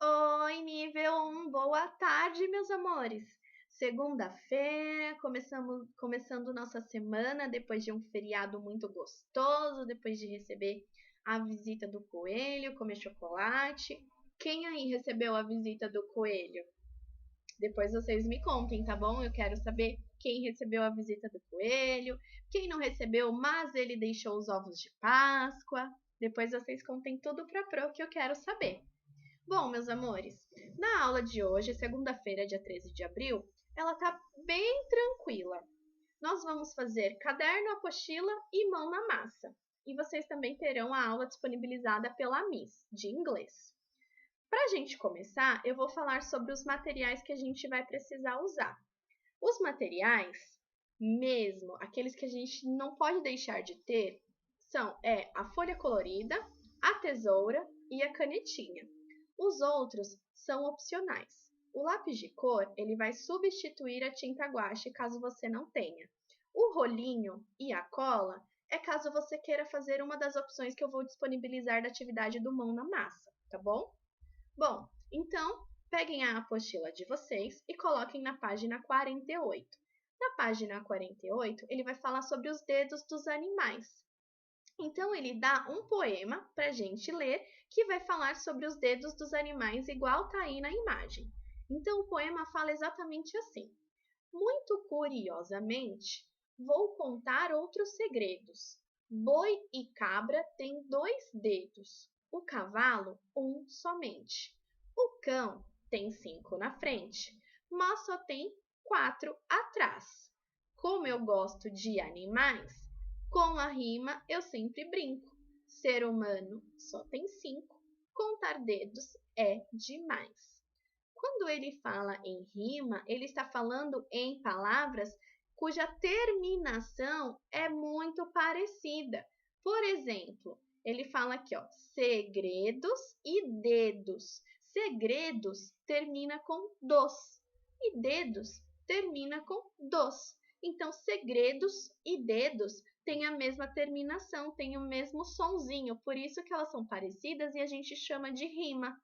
Oi, nível 1, boa tarde, meus amores. Segunda-feira, começando nossa semana depois de um feriado muito gostoso, depois de receber a visita do coelho, comer chocolate. Quem aí recebeu a visita do coelho? Depois vocês me contem, tá bom? Eu quero saber quem recebeu a visita do coelho, quem não recebeu, mas ele deixou os ovos de Páscoa. Depois vocês contem tudo pra Pro que eu quero saber. Bom, meus amores, na aula de hoje, segunda-feira, dia 13 de abril, ela tá bem tranquila. Nós vamos fazer caderno, apostila e mão na massa. E vocês também terão a aula disponibilizada pela Miss, de inglês. Para a gente começar, eu vou falar sobre os materiais que a gente vai precisar usar. Os materiais, mesmo aqueles que a gente não pode deixar de ter, são a folha colorida, a tesoura e a canetinha. Os outros são opcionais. O lápis de cor, ele vai substituir a tinta guache caso você não tenha. O rolinho e a cola é caso você queira fazer uma das opções que eu vou disponibilizar da atividade do mão na massa, tá bom? Bom, então, peguem a apostila de vocês e coloquem na página 48. Na página 48, ele vai falar sobre os dedos dos animais. Então, ele dá um poema para a gente ler que vai falar sobre os dedos dos animais, igual está aí na imagem. Então, o poema fala exatamente assim. Muito curiosamente, vou contar outros segredos. Boi e cabra têm 2 dedos, o cavalo, 1 somente. O cão tem 5 na frente, mas só tem 4 atrás. Como eu gosto de animais, com a rima eu sempre brinco. Ser humano só tem 5, contar dedos é demais. Quando ele fala em rima, ele está falando em palavras cuja terminação é muito parecida. Por exemplo, ele fala aqui, ó, segredos e dedos. Segredos termina com dos e dedos termina com dos. Então, segredos e dedos têm a mesma terminação, têm o mesmo sonzinho, por isso que elas são parecidas e a gente chama de rima.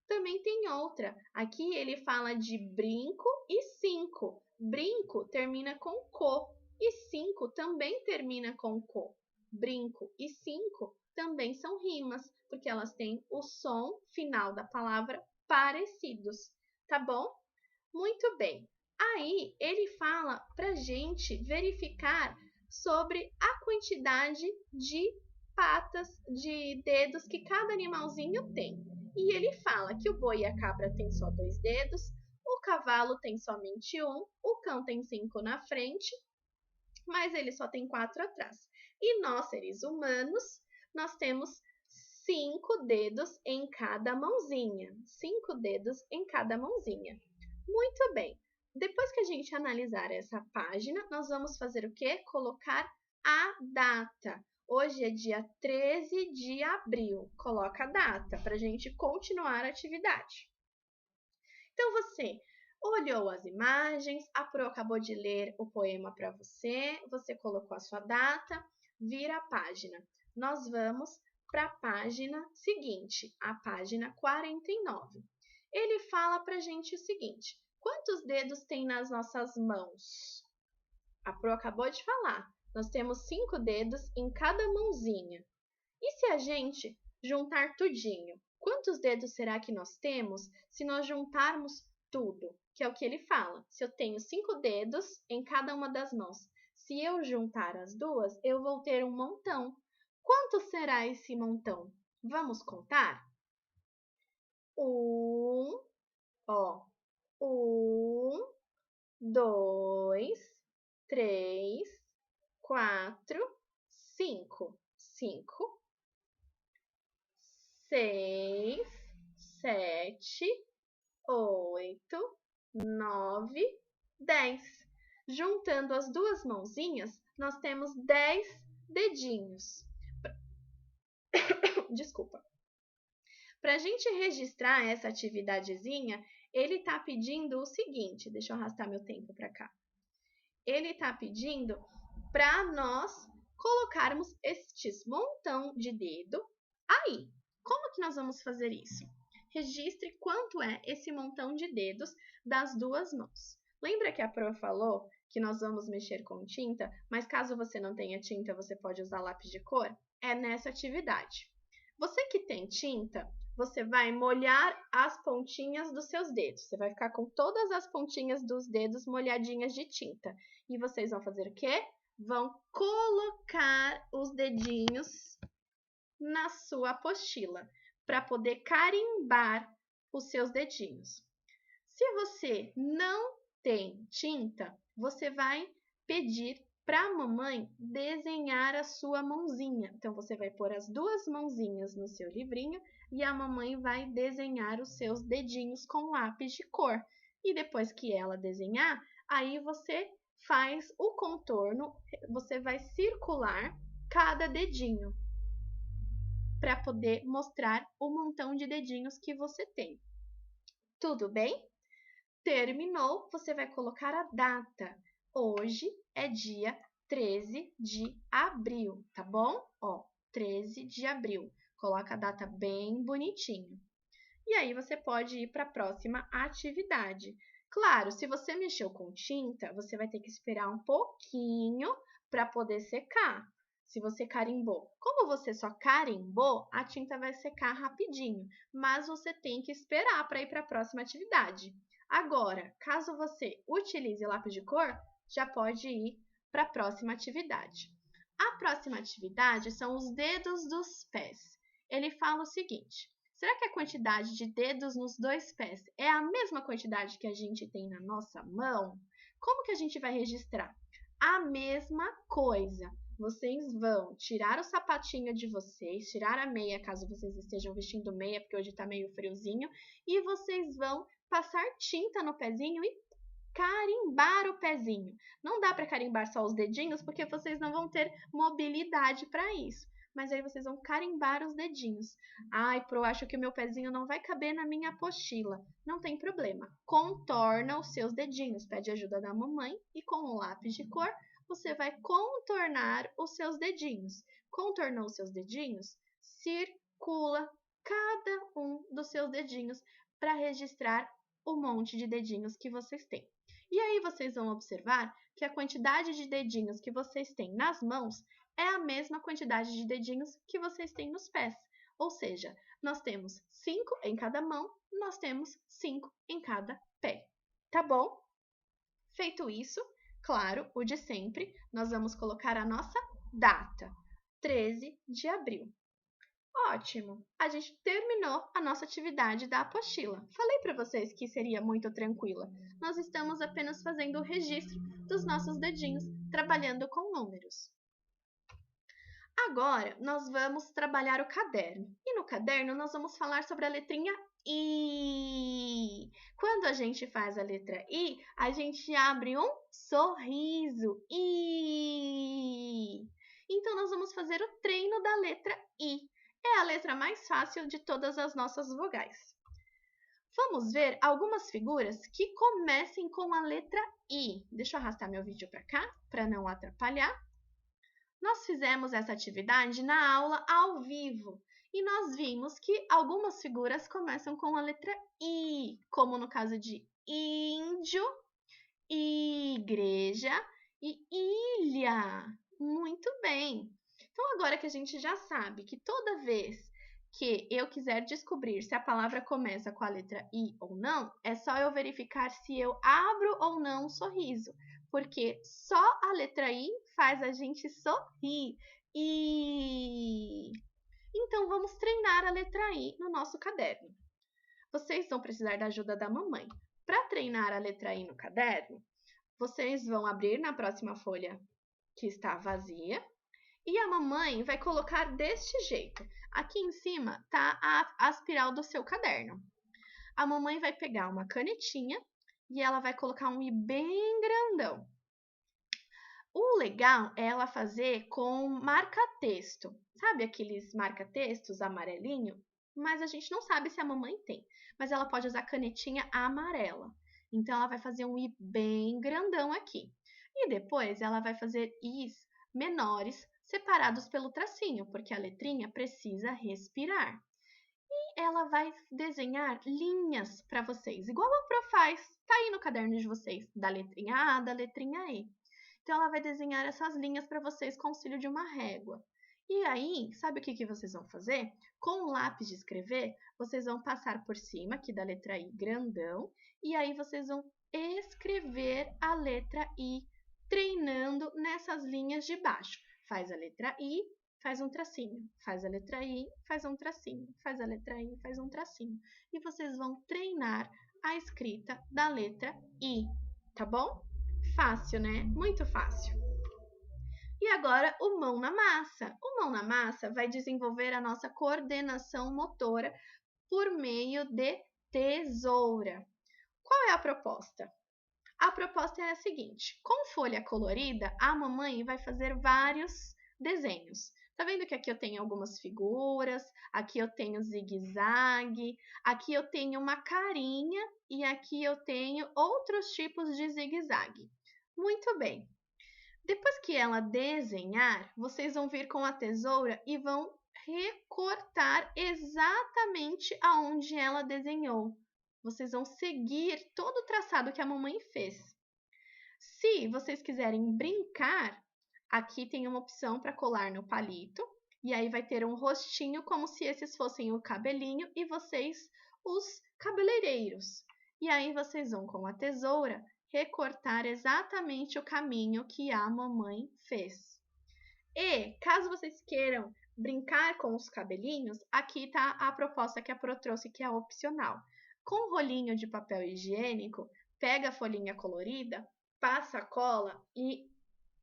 Também tem outra. Aqui ele fala de brinco e cinco. Brinco termina com co e cinco também termina com co. Brinco e cinco também são rimas, porque elas têm o som final da palavra parecidos, tá bom? Muito bem. Aí ele fala para gente verificar sobre a quantidade de patas, de dedos que cada animalzinho tem. E ele fala que o boi e a cabra têm só 2 dedos, o cavalo tem somente 1, o cão tem 5 na frente, mas ele só tem 4 atrás. E nós, seres humanos, nós temos 5 dedos em cada mãozinha. 5 dedos em cada mãozinha. Muito bem. Depois que a gente analisar essa página, nós vamos fazer o quê? Colocar a data. Hoje é dia 13 de abril. Coloca a data para a gente continuar a atividade. Então, você olhou as imagens, a Pro acabou de ler o poema para você, você colocou a sua data, vira a página. Nós vamos para a página seguinte, a página 49. Ele fala para a gente o seguinte: quantos dedos tem nas nossas mãos? A Pro acabou de falar. Nós temos 5 dedos em cada mãozinha. E se a gente juntar tudinho? Quantos dedos será que nós temos se nós juntarmos tudo? Que é o que ele fala. Se eu tenho 5 dedos em cada uma das mãos, se eu juntar as duas, eu vou ter um montão. Quanto será esse montão? Vamos contar? 1, 2, 3, 4, 5. 5, 6, 7, 8, 9, 10. Juntando as duas mãozinhas, nós temos 10 dedinhos. Desculpa. Para a gente registrar essa atividadezinha, ele está pedindo o seguinte, deixa eu arrastar meu tempo para cá. Ele está pedindo para nós colocarmos estes montão de dedo aí. Como que nós vamos fazer isso? registre quanto é esse montão de dedos das duas mãos. Lembra que a Pro falou que nós vamos mexer com tinta, mas caso você não tenha tinta, você pode usar lápis de cor? É nessa atividade. Você que tem tinta, você vai molhar as pontinhas dos seus dedos. Você vai ficar com todas as pontinhas dos dedos molhadinhas de tinta. E vocês vão fazer o quê? Vão colocar os dedinhos na sua apostila para poder carimbar os seus dedinhos. Se você não tem tinta, você vai pedir para a mamãe desenhar a sua mãozinha. Então, você vai pôr as duas mãozinhas no seu livrinho e a mamãe vai desenhar os seus dedinhos com lápis de cor. E depois que ela desenhar, aí você faz o contorno, você vai circular cada dedinho para poder mostrar o montão de dedinhos que você tem. Tudo bem? Terminou, você vai colocar a data. Hoje é dia 13 de abril, tá bom? Ó, 13 de abril. Coloca a data bem bonitinho. E aí você pode ir para a próxima atividade. Claro, se você mexeu com tinta, você vai ter que esperar um pouquinho para poder secar. Se você carimbou. Como você só carimbou, a tinta vai secar rapidinho, mas você tem que esperar para ir para a próxima atividade. Agora, caso você utilize lápis de cor, já pode ir para a próxima atividade. A próxima atividade são os dedos dos pés. Ele fala o seguinte: será que a quantidade de dedos nos dois pés é a mesma quantidade que a gente tem na nossa mão? Como que a gente vai registrar? A mesma coisa. Vocês vão tirar o sapatinho de vocês, tirar a meia, caso vocês estejam vestindo meia, porque hoje está meio friozinho, e vocês vão passar tinta no pezinho e carimbar o pezinho. Não dá para carimbar só os dedinhos, porque vocês não vão ter mobilidade para isso. Mas aí vocês vão carimbar os dedinhos. Ai, Pro, acho que o meu pezinho não vai caber na minha apostila. Não tem problema. Contorna os seus dedinhos. Pede ajuda da mamãe e com o lápis de cor, você vai contornar os seus dedinhos. Contornou os seus dedinhos, circula cada um dos seus dedinhos para registrar o monte de dedinhos que vocês têm. E aí vocês vão observar que a quantidade de dedinhos que vocês têm nas mãos é a mesma quantidade de dedinhos que vocês têm nos pés. Ou seja, nós temos 5 em cada mão, nós temos 5 em cada pé. Tá bom? Feito isso, claro, o de sempre, nós vamos colocar a nossa data, 13 de abril. Ótimo! A gente terminou a nossa atividade da apostila. Falei para vocês que seria muito tranquila. Nós estamos apenas fazendo o registro dos nossos dedinhos, trabalhando com números. Agora, nós vamos trabalhar o caderno. E no caderno, nós vamos falar sobre a letrinha I. Quando a gente faz a letra I, a gente abre um sorriso. I. Então, nós vamos fazer o treino da letra I. É a letra mais fácil de todas as nossas vogais. Vamos ver algumas figuras que comecem com a letra I. Deixa eu arrastar meu vídeo para cá, para não atrapalhar. Nós fizemos essa atividade na aula ao vivo e nós vimos que algumas figuras começam com a letra I, como no caso de índio, igreja e ilha. Muito bem! Então, agora que a gente já sabe que toda vez que eu quiser descobrir se a palavra começa com a letra I ou não, é só eu verificar se eu abro ou não um sorriso, porque só a letra I faz a gente sorrir. Então, vamos treinar a letra I no nosso caderno. Vocês vão precisar da ajuda da mamãe. Para treinar a letra I no caderno, vocês vão abrir na próxima folha que está vazia e a mamãe vai colocar deste jeito. Aqui em cima está a espiral do seu caderno. A mamãe vai pegar uma canetinha e ela vai colocar um I bem grandão. O legal é ela fazer com marca-texto. Sabe aqueles marca-textos amarelinho? Mas a gente não sabe se a mamãe tem. Mas ela pode usar canetinha amarela. Então, ela vai fazer um I bem grandão aqui. E depois, ela vai fazer Is menores separados pelo tracinho, porque a letrinha precisa respirar. e ela vai desenhar linhas para vocês, igual a Pro faz. Tá aí no caderno de vocês, da letrinha A, da letrinha E. Então, ela vai desenhar essas linhas para vocês com o auxílio de uma régua. E aí, sabe o que vocês vão fazer? Com o lápis de escrever, vocês vão passar por cima aqui da letra I grandão, e aí vocês vão escrever a letra I, treinando nessas linhas de baixo. Faz a letra I, faz um tracinho, faz a letra I, faz um tracinho, faz a letra I, faz um tracinho. E vocês vão treinar a escrita da letra I, tá bom? Fácil, né? Muito fácil. E agora o mão na massa. O mão na massa vai desenvolver a nossa coordenação motora por meio de tesoura. Qual é a proposta? A proposta é a seguinte: com folha colorida, a mamãe vai fazer vários desenhos. Tá vendo que aqui eu tenho algumas figuras, aqui eu tenho zigue-zague, aqui eu tenho uma carinha e aqui eu tenho outros tipos de zigue-zague. Muito bem. Depois que ela desenhar, vocês vão vir com a tesoura e vão recortar exatamente aonde ela desenhou. Vocês vão seguir todo o traçado que a mamãe fez. Se vocês quiserem brincar, aqui tem uma opção para colar no palito. E aí vai ter um rostinho como se esses fossem o cabelinho e vocês os cabeleireiros. E aí vocês vão com a tesoura recortar exatamente o caminho que a mamãe fez. E, caso vocês queiram brincar com os cabelinhos, aqui está a proposta que a Pro trouxe, que é opcional. Com rolinho de papel higiênico, pega a folhinha colorida, passa a cola e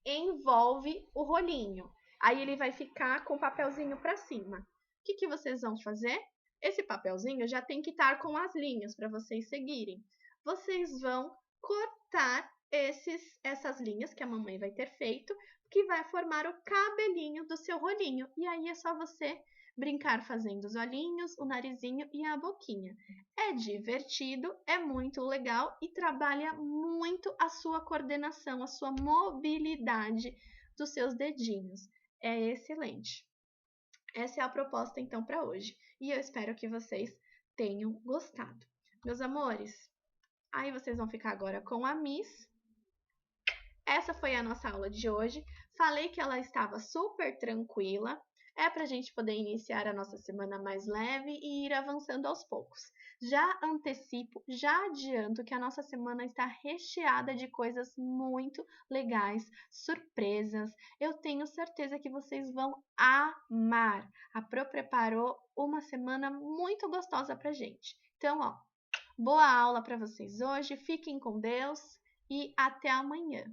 envolve o rolinho. Aí ele vai ficar com o papelzinho para cima. O que vocês vão fazer? Esse papelzinho já tem que estar com as linhas para vocês seguirem. Vocês vão cortar essas linhas que a mamãe vai ter feito, que vai formar o cabelinho do seu rolinho. E aí é só você brincar fazendo os olhinhos, o narizinho e a boquinha. É divertido, é muito legal e trabalha muito a sua coordenação, a sua mobilidade dos seus dedinhos. É excelente. Essa é a proposta então para hoje e eu espero que vocês tenham gostado. Meus amores, aí vocês vão ficar agora com a Miss. Essa foi a nossa aula de hoje. Falei que ela estava super tranquila. É para a gente poder iniciar a nossa semana mais leve e ir avançando aos poucos. Já antecipo, já adianto que a nossa semana está recheada de coisas muito legais, surpresas. Eu tenho certeza que vocês vão amar. A Pro preparou uma semana muito gostosa para gente. Então, ó, boa aula para vocês hoje. Fiquem com Deus e até amanhã.